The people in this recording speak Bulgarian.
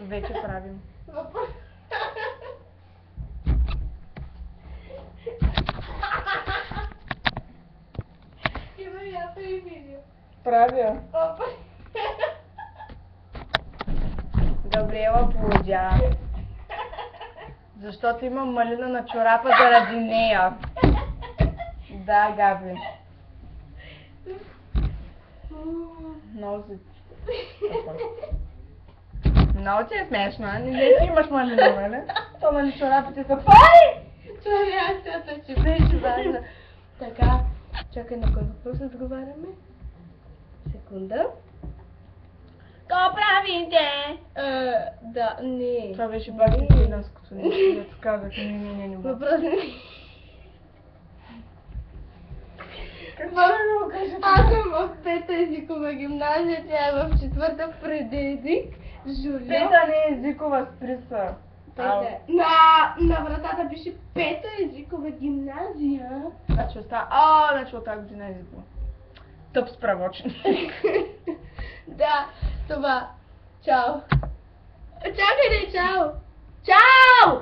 Вече правим. Правя. Габриела полудя. Защото имам малина на чорапа заради нея. Да, Габи. Много си... Много ти е смешно, а? Не ти имаш малина, нали? То нали чорапите са... Пай! Това реакцията, че беше важна. Така, чакай на кой въпрос отговаряме. Секунда. Какво правите? Да, не. Това беше пак истинското нещо, да казах, не. Въпрос не. Аз съм в пета езикова гимназия, тя е в четвърта предезик. Жулио. Пета не е езикова, сприса. На вратата пише пета езикова гимназия. Значи от тази година е езикова. Тъп справочен. Да, това. Чао. Чакай, чао. Чао!